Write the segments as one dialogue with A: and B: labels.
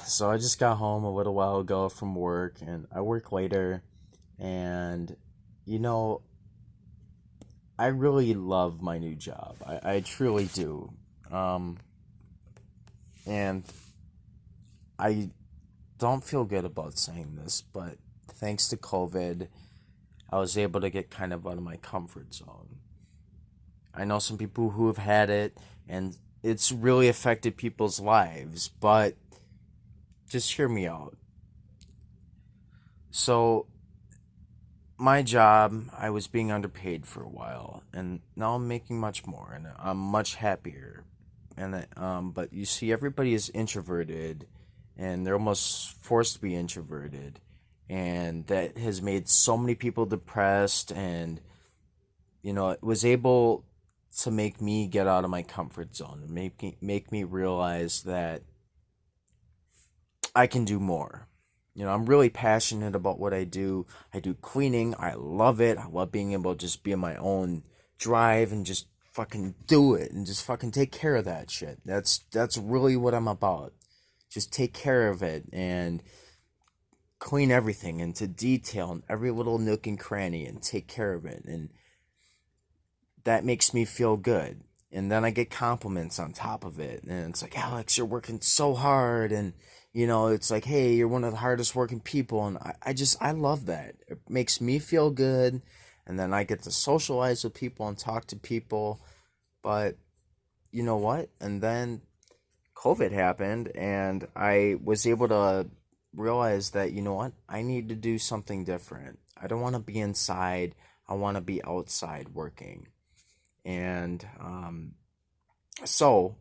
A: So I just got home a little while ago from work and I work later and you know, I really love my new job. I truly do. Um and I don't feel good about saying this, but thanks to COVID, I was able to get kind of out of my comfort zone. I know some people who have had it and it's really affected people's lives, but just hear me out. So my job, I was being underpaid for a while, and now I'm making much more, and I'm much happier. But you see, everybody is introverted, and they're almost forced to be introverted, and that has made so many people depressed. And it was able to make me get out of my comfort zone, and make me realize that I can do more. I'm really passionate about what I do. I do cleaning. I love it. I love being able to just be in my own drive and just fucking do it and just fucking take care of that shit. That's really what I'm about. Just take care of it and clean everything into detail and every little nook and cranny and take care of it. And that makes me feel good. And then I get compliments on top of it. And it's like, Alex, you're working so hard. And, it's like, hey, you're one of the hardest working people. And I love that. It makes me feel good. And then I get to socialize with people and talk to people. But you know what? And then COVID happened. And I was able to realize that, you know what? I need to do something different. I don't want to be inside. I want to be outside working. And so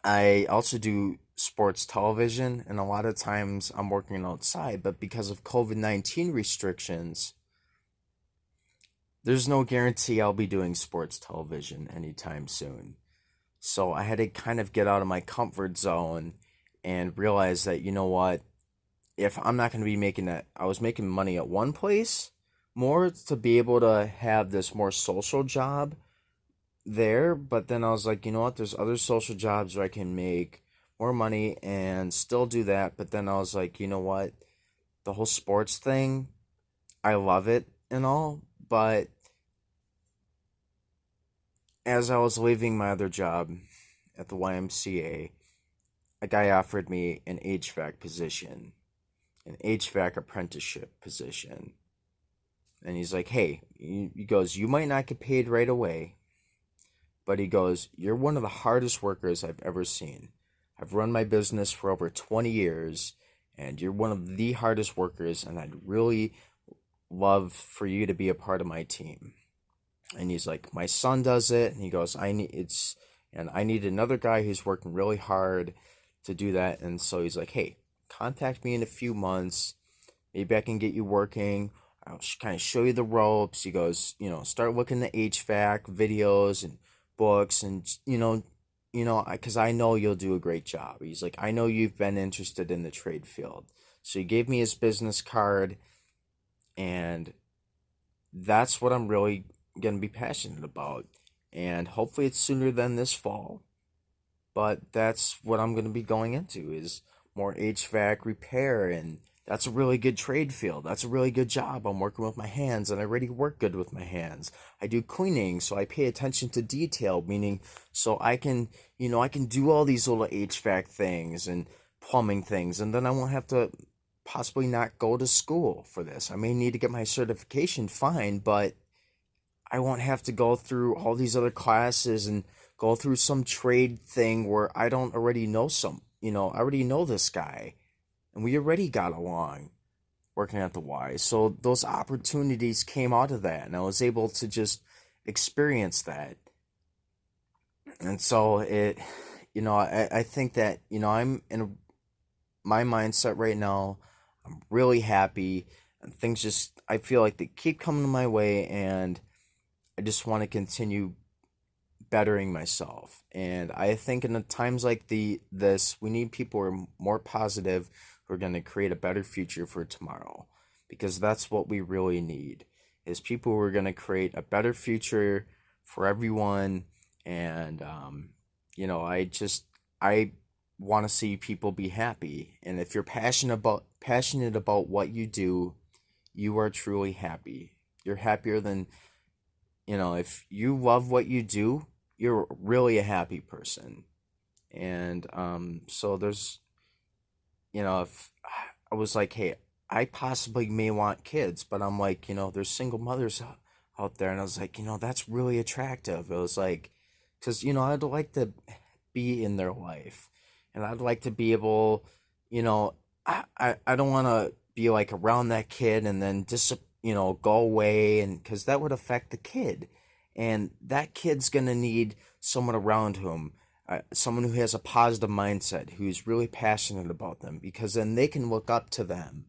A: I also do sports television, and a lot of times I'm working outside, but because of COVID-19 restrictions, there's no guarantee I'll be doing sports television anytime soon. So I had to kind of get out of my comfort zone and realize that, you know what, if I'm not going to be making that, I was making money at one place more to be able to have this more social job there, but then I was like, you know what, there's other social jobs where I can make more money and still do that. But then I was like, you know what, the whole sports thing, I love it and all, but as I was leaving my other job at the YMCA, a guy offered me an HVAC position, an HVAC apprenticeship position. And he's like, hey, he goes, you might not get paid right away, but he goes, you're one of the hardest workers I've ever seen. I've run my business for over 20 years, and you're one of the hardest workers, and I'd really love for you to be a part of my team. And he's like, my son does it, and he goes, I need another guy who's working really hard to do that. And so he's like, hey, contact me in a few months. Maybe I can get you working. I'll kind of show you the ropes. He goes, start looking at HVAC videos and books, and because I know you'll do a great job. He's like, I know you've been interested in the trade field. So he gave me his business card, and that's what I'm really going to be passionate about. And hopefully it's sooner than this fall. But that's what I'm going to be going into is more HVAC repair, and that's a really good trade field. That's a really good job. I'm working with my hands, and I already work good with my hands. I do cleaning, so I pay attention to detail, meaning so I can do all these little HVAC things and plumbing things, and then I won't have to possibly not go to school for this. I may need to get my certification, fine, but I won't have to go through all these other classes and go through some trade thing where I don't already know I already know this guy and we already got along working at the Y. So those opportunities came out of that, and I was able to just experience that. And so I think that, I'm in my mindset right now. I'm really happy, and things just, I feel like they keep coming my way, and I just want to continue bettering myself. And I think in the times like this, we need people who are more positive, who are going to create a better future for tomorrow, because that's what we really need, is people who are going to create a better future for everyone. And I want to see people be happy. And if you're passionate about what you do, you are truly happy. You're happier than, if you love what you do, you're really a happy person. And so there's, if I was like, hey, I possibly may want kids, but I'm like, there's single mothers out there, and I was like, that's really attractive. It was like, because I'd like to be in their life, and I'd like to be able, you know, I don't want to be like around that kid and then go away, and because that would affect the kid, and that kid's gonna need someone around him, someone who has a positive mindset, who's really passionate about them, because then they can look up to them.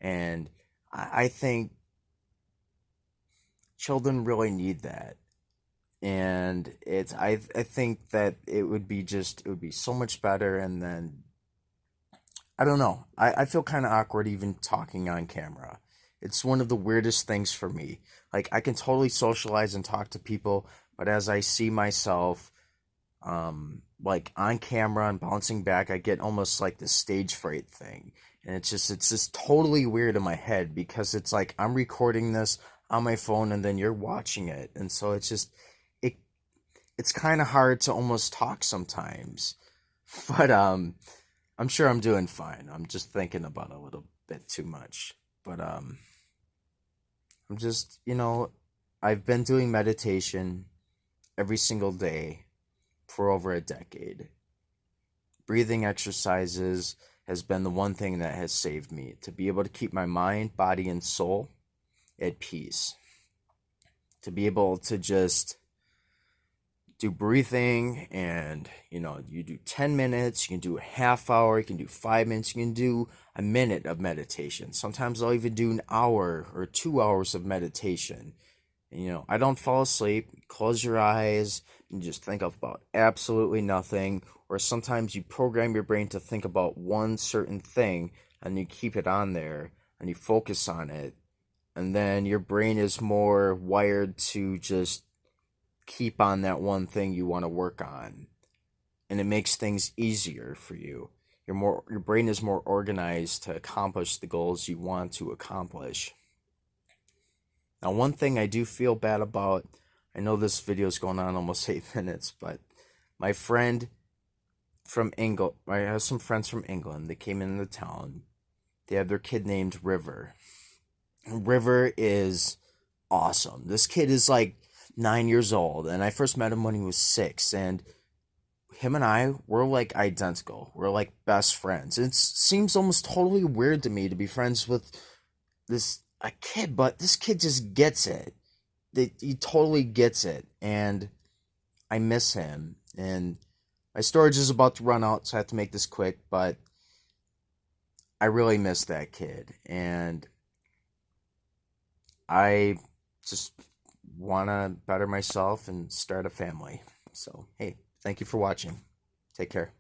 A: And I think children really need that. And I think that it would be so much better. And then I don't know. I feel kind of awkward even talking on camera. It's one of the weirdest things for me. Like, I can totally socialize and talk to people, but as I see myself like on camera and bouncing back, I get almost like the stage fright thing. And it's just totally weird in my head, because it's like I'm recording this on my phone and then you're watching it. And so it it's kind of hard to almost talk sometimes. But I'm sure I'm doing fine. I'm just thinking about it a little bit too much. But I'm just, I've been doing meditation every single day for over a decade. Breathing exercises has been the one thing that has saved me, to be able to keep my mind, body, and soul at peace. To be able to just do breathing, and you do 10 minutes, you can do a half hour, you can do 5 minutes, you can do a minute of meditation. Sometimes I'll even do an hour or 2 hours of meditation. And, I don't fall asleep. Close your eyes and just think about absolutely nothing. Or sometimes you program your brain to think about one certain thing, and you keep it on there and you focus on it. And then your brain is more wired to just keep on that one thing you want to work on. And it makes things easier for you. Your brain is more organized to accomplish the goals you want to accomplish. Now, one thing I do feel bad about, I know this video is going on almost 8 minutes, but my friend from England, I have some friends from England, they came into town. They have their kid named River. River is awesome. This kid is like 9 years old, and I first met him when he was 6, and him and I, we're like identical. We're like best friends. It seems almost totally weird to me to be friends with a kid, but this kid just gets it. He totally gets it, and I miss him. And my storage is about to run out, so I have to make this quick, but I really miss that kid, and I just want to better myself and start a family. So, hey, thank you for watching. Take care.